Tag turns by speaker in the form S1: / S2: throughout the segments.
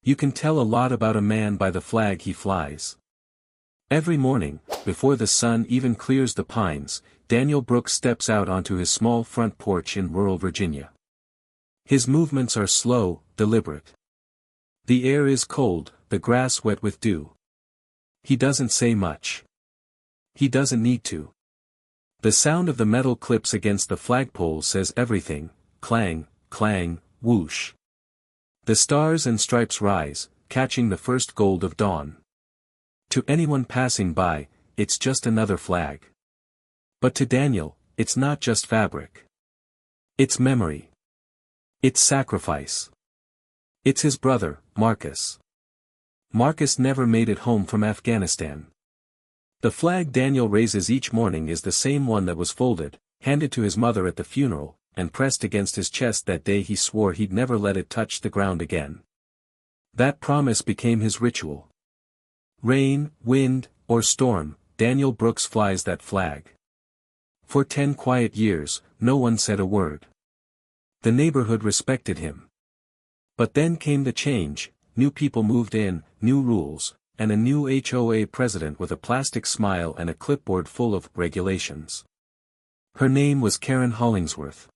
S1: You can tell a lot about a man by the flag he flies. Every morning, before the sun even clears the pines, Daniel Brooks steps out onto his small front porch in rural Virginia. His movements are slow, deliberate. The air is cold, the grass wet with dew. He doesn't say much. He doesn't need to. The sound of the metal clips against the flagpole says everything: clang, clang, whoosh. The stars and stripes rise, catching the first gold of dawn. To anyone passing by, it's just another flag. But to Daniel, it's not just fabric. It's memory. It's sacrifice. It's his brother, Marcus. Marcus never made it home from Afghanistan. The flag Daniel raises each morning is the same one that was folded, handed to his mother at the funeral, and pressed against his chest that day he swore he'd never let it touch the ground again. That promise became his ritual. Rain, wind, or storm, Daniel Brooks flies that flag. For 10 quiet years, no one said a word. The neighborhood respected him. But then came the change: new people moved in, new rules, and a new HOA president with a plastic smile and a clipboard full of regulations. Her name was Karen Hollingsworth.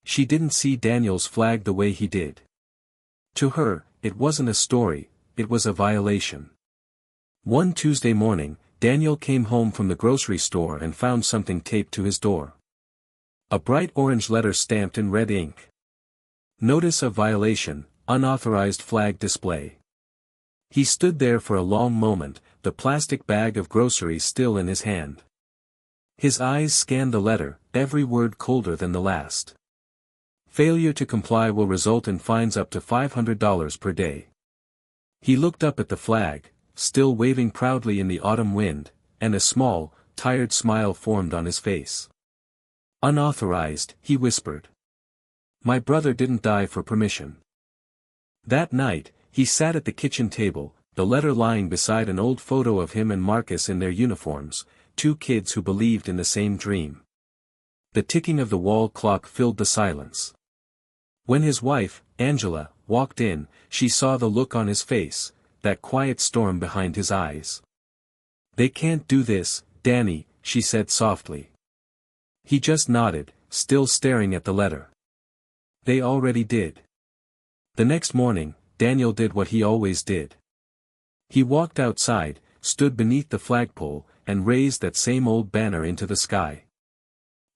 S1: She didn't see Daniel's flag the way he did. To her, it wasn't a story, it was a violation. One Tuesday morning, Daniel came home from the grocery store and found something taped to his door. A bright orange letter stamped in red ink. Notice of violation, unauthorized flag display. He stood there for a long moment, the plastic bag of groceries still in his hand. His eyes scanned the letter, every word colder than the last. Failure to comply will result in fines up to $500 per day. He looked up at the flag, still waving proudly in the autumn wind, and a small, tired smile formed on his face. Unauthorized, he whispered. My brother didn't die for permission. That night, he sat at the kitchen table, the letter lying beside an old photo of him and Marcus in their uniforms, 2 kids who believed in the same dream. The ticking of the wall clock filled the silence. When his wife, Angela, walked in, she saw the look on his face, that quiet storm behind his eyes. They can't do this, Danny, she said softly. He just nodded, still staring at the letter. They already did. The next morning, Daniel did what he always did. He walked outside, stood beneath the flagpole, and raised that same old banner into the sky.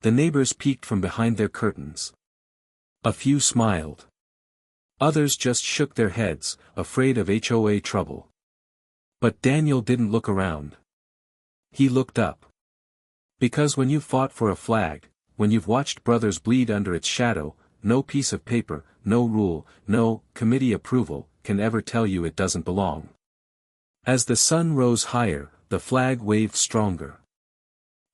S1: The neighbors peeked from behind their curtains. A few smiled. Others just shook their heads, afraid of HOA trouble. But Daniel didn't look around. He looked up. Because when you've fought for a flag, when you've watched brothers bleed under its shadow, no piece of paper, no rule, no committee approval, can ever tell you it doesn't belong. As the sun rose higher, the flag waved stronger.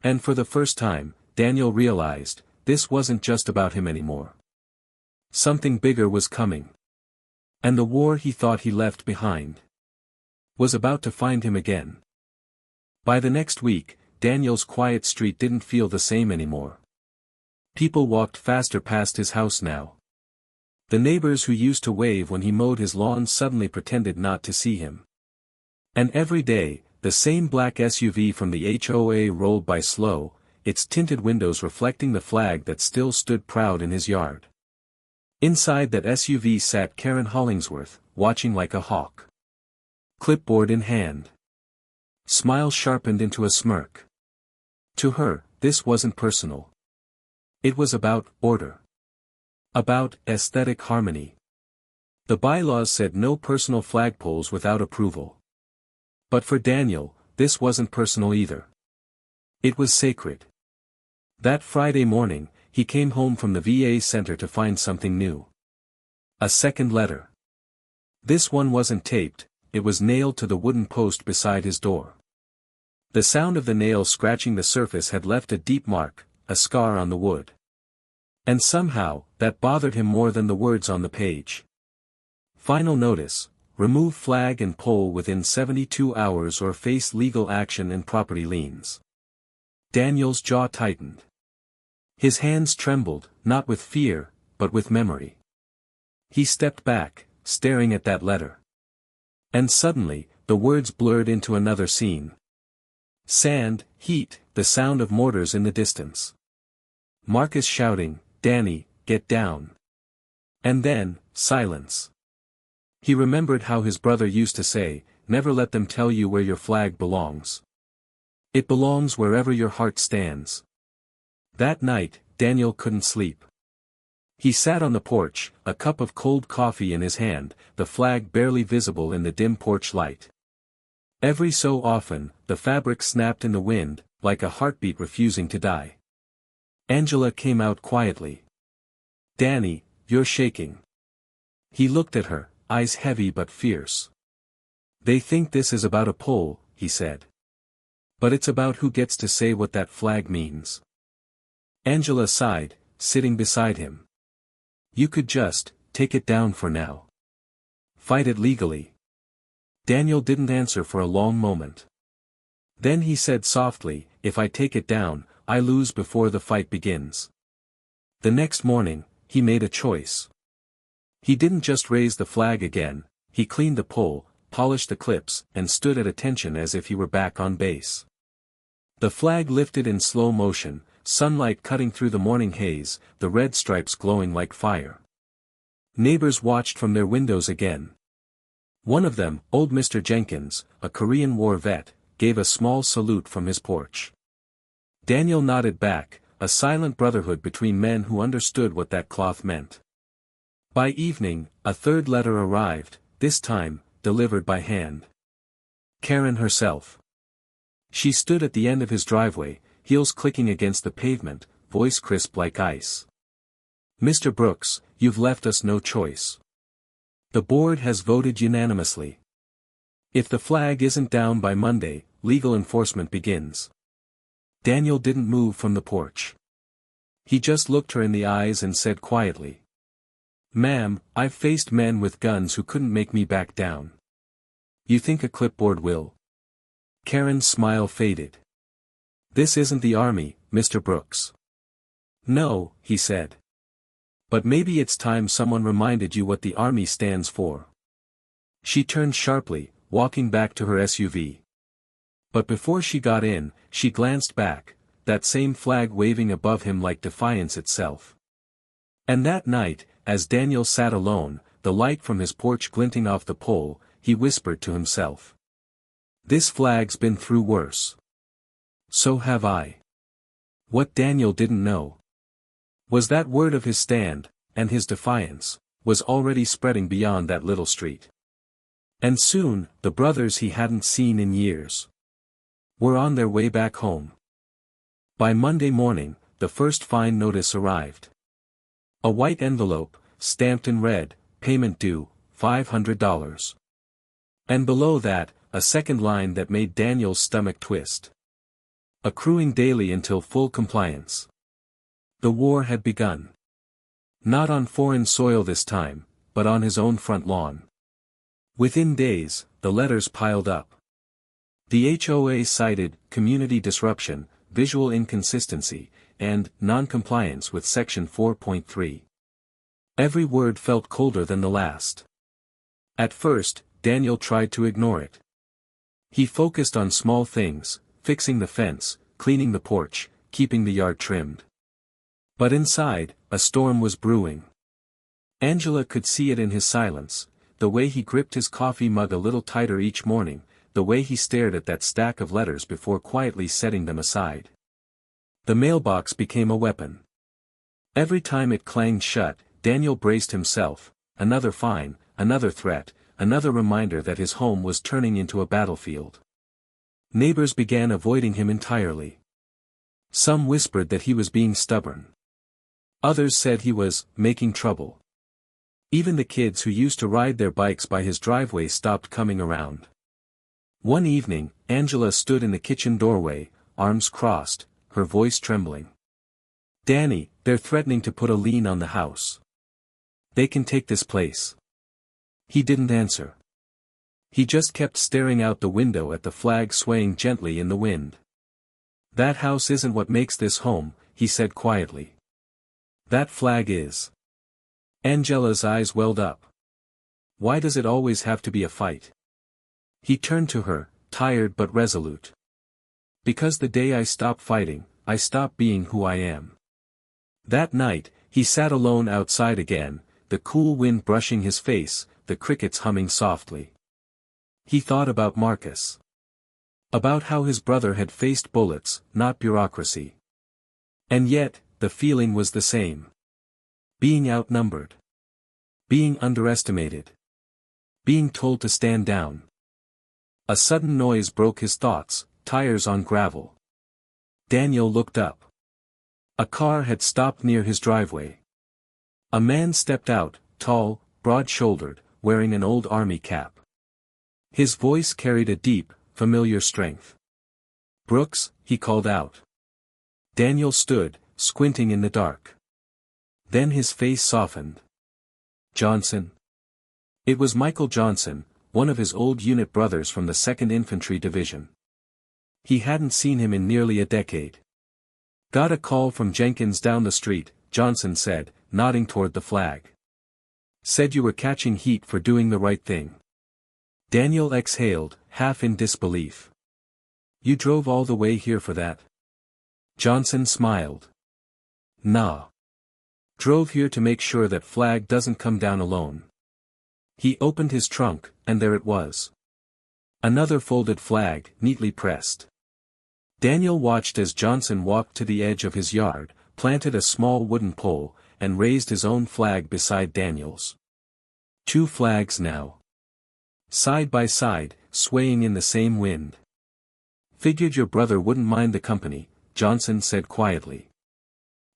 S1: And for the first time, Daniel realized, this wasn't just about him anymore. Something bigger was coming. And the war he thought he left behind was about to find him again. By the next week, Daniel's quiet street didn't feel the same anymore. People walked faster past his house now. The neighbors who used to wave when he mowed his lawn suddenly pretended not to see him. And every day, the same black SUV from the HOA rolled by slow, its tinted windows reflecting the flag that still stood proud in his yard. Inside that SUV sat Karen Hollingsworth, watching like a hawk. Clipboard in hand. Smile sharpened into a smirk. To her, this wasn't personal. It was about order. About aesthetic harmony. The bylaws said no personal flagpoles without approval. But for Daniel, this wasn't personal either. It was sacred. That Friday morning, he came home from the VA center to find something new. A second letter. This one wasn't taped, it was nailed to the wooden post beside his door. The sound of the nail scratching the surface had left a deep mark, a scar on the wood. And somehow, that bothered him more than the words on the page. Final notice: remove flag and pole within 72 hours or face legal action and property liens. Daniel's jaw tightened. His hands trembled, not with fear, but with memory. He stepped back, staring at that letter. And suddenly, the words blurred into another scene. Sand, heat, the sound of mortars in the distance. Marcus shouting, "Danny, get down." And then, silence. He remembered how his brother used to say, "Never let them tell you where your flag belongs. It belongs wherever your heart stands." That night, Daniel couldn't sleep. He sat on the porch, a cup of cold coffee in his hand, the flag barely visible in the dim porch light. Every so often, the fabric snapped in the wind, like a heartbeat refusing to die. Angela came out quietly. "Danny, you're shaking." He looked at her, eyes heavy but fierce. "They think this is about a pole," he said. "But it's about who gets to say what that flag means." Angela sighed, sitting beside him. "You could just, take it down for now. Fight it legally." Daniel didn't answer for a long moment. Then he said softly, "If I take it down, I lose before the fight begins." The next morning, he made a choice. He didn't just raise the flag again, he cleaned the pole, polished the clips, and stood at attention as if he were back on base. The flag lifted in slow motion, sunlight cutting through the morning haze, the red stripes glowing like fire. Neighbors watched from their windows again. One of them, old Mr. Jenkins, a Korean War vet, gave a small salute from his porch. Daniel nodded back, a silent brotherhood between men who understood what that cloth meant. By evening, a third letter arrived, this time, delivered by hand. Karen herself. She stood at the end of his driveway, heels clicking against the pavement, voice crisp like ice. "Mr. Brooks, you've left us no choice. The board has voted unanimously. If the flag isn't down by Monday, legal enforcement begins." Daniel didn't move from the porch. He just looked her in the eyes and said quietly, "Ma'am, I've faced men with guns who couldn't make me back down. You think a clipboard will?" Karen's smile faded. "This isn't the army, Mr. Brooks." "No," he said. "But maybe it's time someone reminded you what the army stands for." She turned sharply, walking back to her SUV. But before she got in, she glanced back, that same flag waving above him like defiance itself. And that night, as Daniel sat alone, the light from his porch glinting off the pole, he whispered to himself. "This flag's been through worse. So have I." What Daniel didn't know was that word of his stand, and his defiance, was already spreading beyond that little street. And soon, the brothers he hadn't seen in years were on their way back home. By Monday morning, the first fine notice arrived. A white envelope, stamped in red, payment due, $500. And below that, a second line that made Daniel's stomach twist. Accruing daily until full compliance. The war had begun. Not on foreign soil this time, but on his own front lawn. Within days, the letters piled up. The HOA cited community disruption, visual inconsistency, and non-compliance with Section 4.3. Every word felt colder than the last. At first, Daniel tried to ignore it. He focused on small things, fixing the fence, cleaning the porch, keeping the yard trimmed. But inside, a storm was brewing. Angela could see it in his silence, the way he gripped his coffee mug a little tighter each morning, the way he stared at that stack of letters before quietly setting them aside. The mailbox became a weapon. Every time it clanged shut, Daniel braced himself, another fine, another threat, another reminder that his home was turning into a battlefield. Neighbors began avoiding him entirely. Some whispered that he was being stubborn. Others said he was making trouble. Even the kids who used to ride their bikes by his driveway stopped coming around. One evening, Angela stood in the kitchen doorway, arms crossed, her voice trembling. "Danny, they're threatening to put a lien on the house. They can take this place." He didn't answer. He just kept staring out the window at the flag swaying gently in the wind. "That house isn't what makes this home," he said quietly. "That flag is." Angela's eyes welled up. "Why does it always have to be a fight?" He turned to her, tired but resolute. Because the day I stop fighting, I stop being who I am. That night, he sat alone outside again, the cool wind brushing his face, the crickets humming softly. He thought about Marcus. About how his brother had faced bullets, not bureaucracy. And yet, the feeling was the same. Being outnumbered. Being underestimated. Being told to stand down. A sudden noise broke his thoughts, tires on gravel. Daniel looked up. A car had stopped near his driveway. A man stepped out, tall, broad-shouldered, wearing an old army cap. His voice carried a deep, familiar strength. "Brooks," he called out. Daniel stood, squinting in the dark. Then his face softened. "Johnson?" It was Michael Johnson, one of his old unit brothers from the 2nd Infantry Division. He hadn't seen him in nearly a decade. "Got a call from Jenkins down the street," Johnson said, nodding toward the flag. "Said you were catching heat for doing the right thing." Daniel exhaled, half in disbelief. "You drove all the way here for that?" Johnson smiled. "Nah. Drove here to make sure that flag doesn't come down alone." He opened his trunk, and there it was. Another folded flag, neatly pressed. Daniel watched as Johnson walked to the edge of his yard, planted a small wooden pole, and raised his own flag beside Daniel's. 2 flags now. Side by side, swaying in the same wind. "Figured your brother wouldn't mind the company," Johnson said quietly.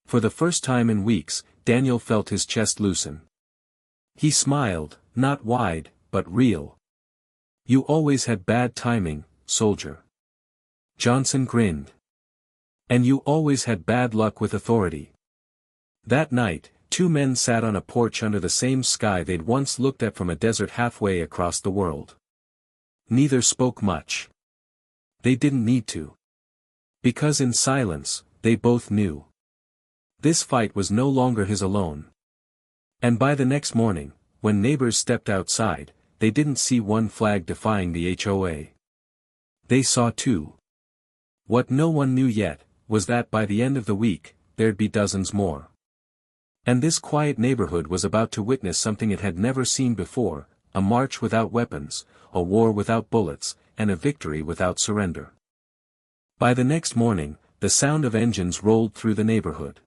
S1: For the first time in weeks, Daniel felt his chest loosen. He smiled, not wide, but real. "You always had bad timing, soldier." Johnson grinned. "And you always had bad luck with authority." That night, 2 men sat on a porch under the same sky they'd once looked at from a desert halfway across the world. Neither spoke much. They didn't need to. Because in silence, they both knew. This fight was no longer his alone. And by the next morning, when neighbors stepped outside, they didn't see one flag defying the HOA. They saw 2. What no one knew yet, was that by the end of the week, there'd be dozens more. And this quiet neighborhood was about to witness something it had never seen before, a march without weapons, a war without bullets, and a victory without surrender. By the next morning, the sound of engines rolled through the neighborhood.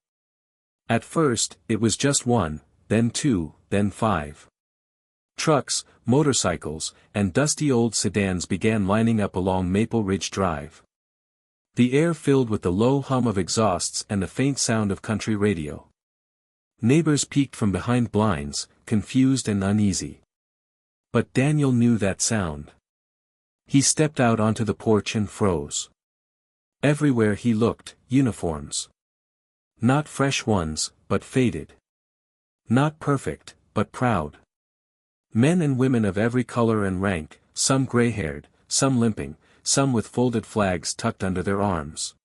S1: At first, it was just 1, then 2, then 5. Trucks, motorcycles, and dusty old sedans began lining up along Maple Ridge Drive. The air filled with the low hum of exhausts and the faint sound of country radio. Neighbors peeked from behind blinds, confused and uneasy. But Daniel knew that sound. He stepped out onto the porch and froze. Everywhere he looked, uniforms. Not fresh ones, but faded. Not perfect, but proud. Men and women of every color and rank, some gray-haired, some limping, some with folded flags tucked under their arms.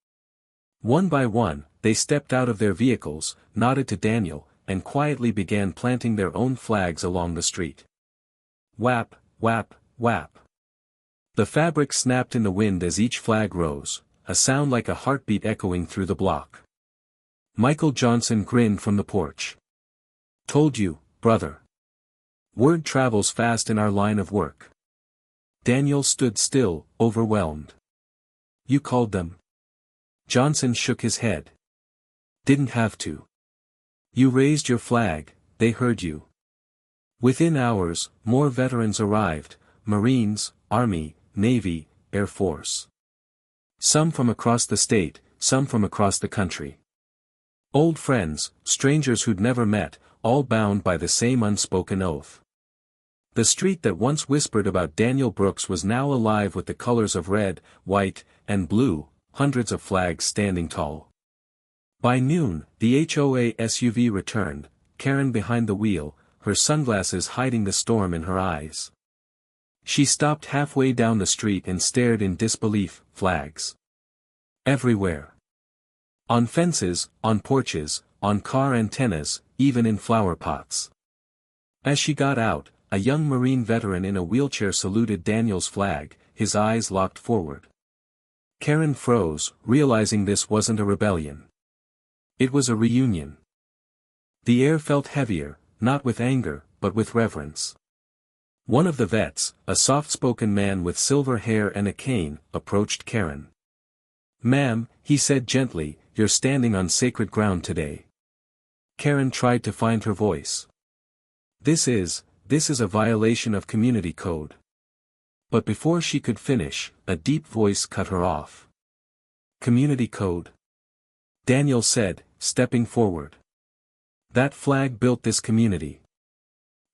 S1: One by one, they stepped out of their vehicles, nodded to Daniel, and quietly began planting their own flags along the street. Whap, whap, whap. The fabric snapped in the wind as each flag rose, a sound like a heartbeat echoing through the block. Michael Johnson grinned from the porch. "Told you, brother. Word travels fast in our line of work." Daniel stood still, overwhelmed. "You called them?" Johnson shook his head. "Didn't have to. You raised your flag, they heard you." Within hours, more veterans arrived, Marines, Army, Navy, Air Force. Some from across the state, some from across the country. Old friends, strangers who'd never met, all bound by the same unspoken oath. The street that once whispered about Daniel Brooks was now alive with the colors of red, white, and blue, hundreds of flags standing tall. By noon, the HOA SUV returned, Karen behind the wheel, her sunglasses hiding the storm in her eyes. She stopped halfway down the street and stared in disbelief. Flags. Everywhere. On fences, on porches, on car antennas, even in flower pots. As she got out, a young Marine veteran in a wheelchair saluted Daniel's flag, his eyes locked forward. Karen froze, realizing this wasn't a rebellion. It was a reunion. The air felt heavier, not with anger, but with reverence. One of the vets, a soft-spoken man with silver hair and a cane, approached Karen. "Ma'am," he said gently, "you're standing on sacred ground today." Karen tried to find her voice. This is a violation of community code." But before she could finish, a deep voice cut her off. "Community code?" Daniel said, stepping forward. "That flag built this community."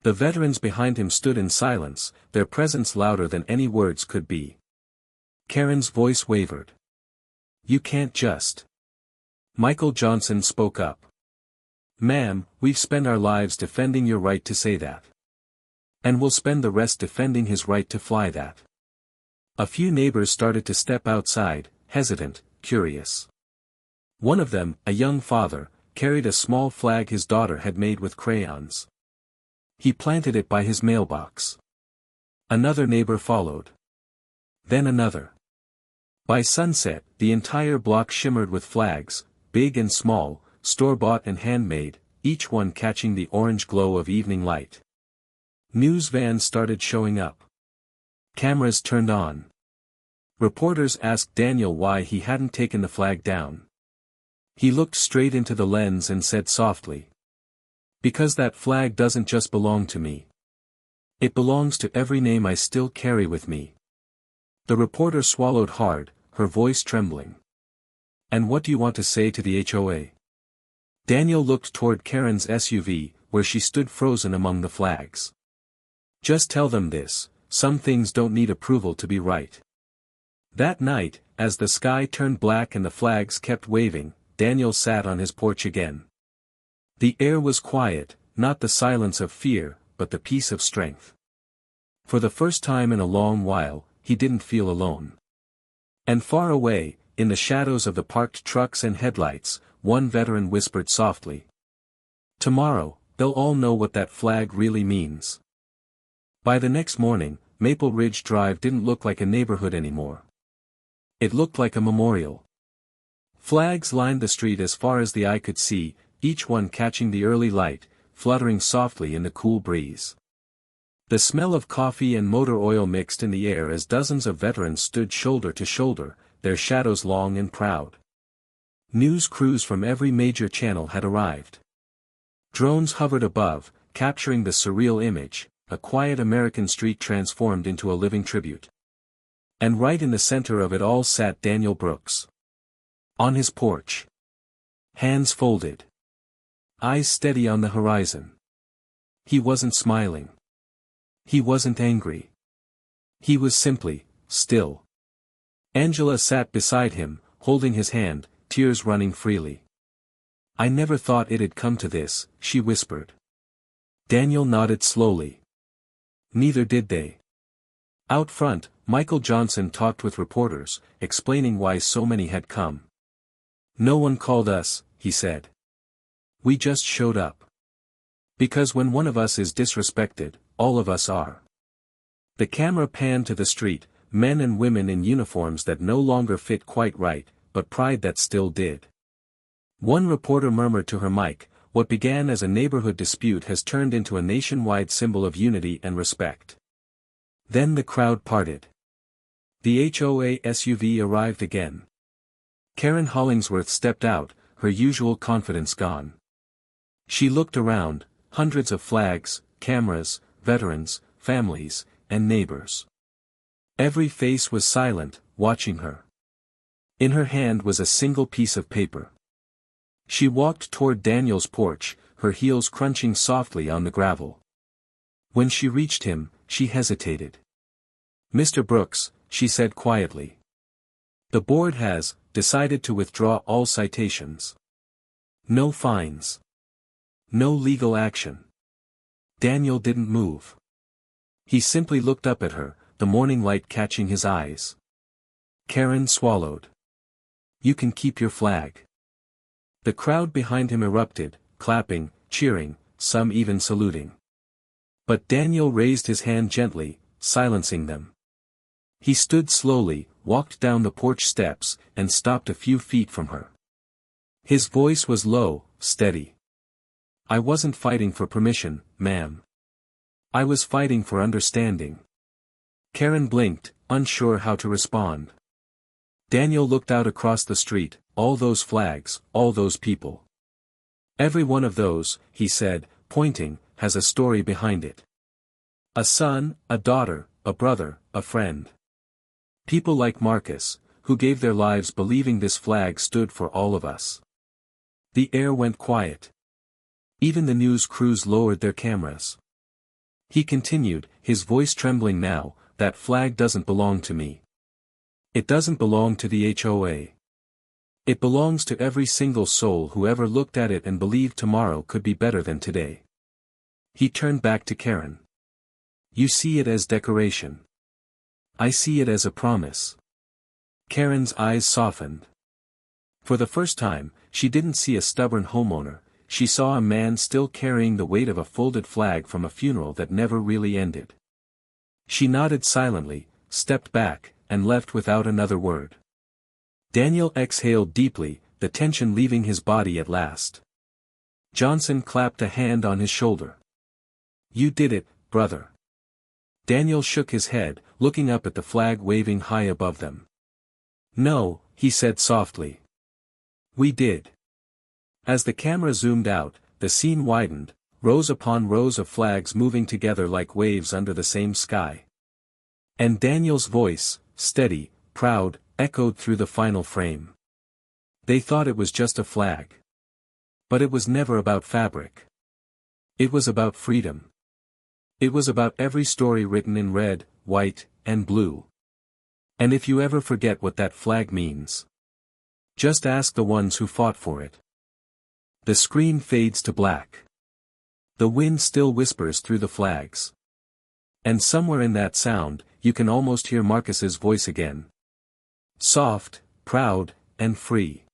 S1: The veterans behind him stood in silence, their presence louder than any words could be. Karen's voice wavered. "You can't just." Michael Johnson spoke up. "Ma'am, we've spent our lives defending your right to say that. And we'll spend the rest defending his right to fly that." A few neighbors started to step outside, hesitant, curious. One of them, a young father, carried a small flag his daughter had made with crayons. He planted it by his mailbox. Another neighbor followed. Then another. By sunset, the entire block shimmered with flags, big and small, store-bought and handmade, each one catching the orange glow of evening light. News vans started showing up. Cameras turned on. Reporters asked Daniel why he hadn't taken the flag down. He looked straight into the lens and said softly, "Because that flag doesn't just belong to me. It belongs to every name I still carry with me." The reporter swallowed hard, her voice trembling. "And what do you want to say to the HOA?" Daniel looked toward Karen's SUV, where she stood frozen among the flags. "Just tell them this: some things don't need approval to be right." That night, as the sky turned black and the flags kept waving, Daniel sat on his porch again. The air was quiet, not the silence of fear, but the peace of strength. For the first time in a long while, he didn't feel alone. And far away, in the shadows of the parked trucks and headlights, one veteran whispered softly, "Tomorrow, they'll all know what that flag really means." By the next morning, Maple Ridge Drive didn't look like a neighborhood anymore. It looked like a memorial. Flags lined the street as far as the eye could see, each one catching the early light, fluttering softly in the cool breeze. The smell of coffee and motor oil mixed in the air as dozens of veterans stood shoulder to shoulder, their shadows long and proud. News crews from every major channel had arrived. Drones hovered above, capturing the surreal image, a quiet American street transformed into a living tribute. And right in the center of it all sat Daniel Brooks. On his porch. Hands folded. Eyes steady on the horizon. He wasn't smiling. He wasn't angry. He was simply still. Angela sat beside him, holding his hand, tears running freely. "I never thought it'd come to this," she whispered. Daniel nodded slowly. Neither did they. Out front, Michael Johnson talked with reporters, explaining why so many had come. "No one called us," he said. "We just showed up. Because when one of us is disrespected, all of us are." The camera panned to the street, men and women in uniforms that no longer fit quite right, but pride that still did. One reporter murmured to her mic, "What began as a neighborhood dispute has turned into a nationwide symbol of unity and respect." Then the crowd parted. The HOA SUV arrived again. Karen Hollingsworth stepped out, her usual confidence gone. She looked around, hundreds of flags, cameras, veterans, families, and neighbors. Every face was silent, watching her. In her hand was a single piece of paper. She walked toward Daniel's porch, her heels crunching softly on the gravel. When she reached him, she hesitated. "Mr. Brooks," she said quietly. "The board has decided to withdraw all citations. No fines. No legal action." Daniel didn't move. He simply looked up at her, the morning light catching his eyes. Karen swallowed. "You can keep your flag." The crowd behind him erupted, clapping, cheering, some even saluting. But Daniel raised his hand gently, silencing them. He stood slowly, walked down the porch steps, and stopped a few feet from her. His voice was low, steady. "I wasn't fighting for permission, ma'am. I was fighting for understanding." Karen blinked, unsure how to respond. Daniel looked out across the street, all those flags, all those people. "Every one of those," he said, pointing, "has a story behind it. A son, a daughter, a brother, a friend. People like Marcus, who gave their lives believing this flag stood for all of us." The air went quiet. Even the news crews lowered their cameras. He continued, his voice trembling now, "That flag doesn't belong to me. It doesn't belong to the HOA. It belongs to every single soul who ever looked at it and believed tomorrow could be better than today." He turned back to Karen. "You see it as decoration. I see it as a promise." Karen's eyes softened. For the first time, she didn't see a stubborn homeowner, she saw a man still carrying the weight of a folded flag from a funeral that never really ended. She nodded silently, stepped back, and left without another word. Daniel exhaled deeply, the tension leaving his body at last. Johnson clapped a hand on his shoulder. "You did it, brother." Daniel shook his head, looking up at the flag waving high above them. "No," he said softly. "We did." As the camera zoomed out, the scene widened, rows upon rows of flags moving together like waves under the same sky. And Daniel's voice, steady, proud, echoed through the final frame. They thought it was just a flag. But it was never about fabric. It was about freedom. It was about every story written in red, white, and blue. And if you ever forget what that flag means, just ask the ones who fought for it. The screen fades to black. The wind still whispers through the flags. And somewhere in that sound, you can almost hear Marcus's voice again. Soft, proud, and free.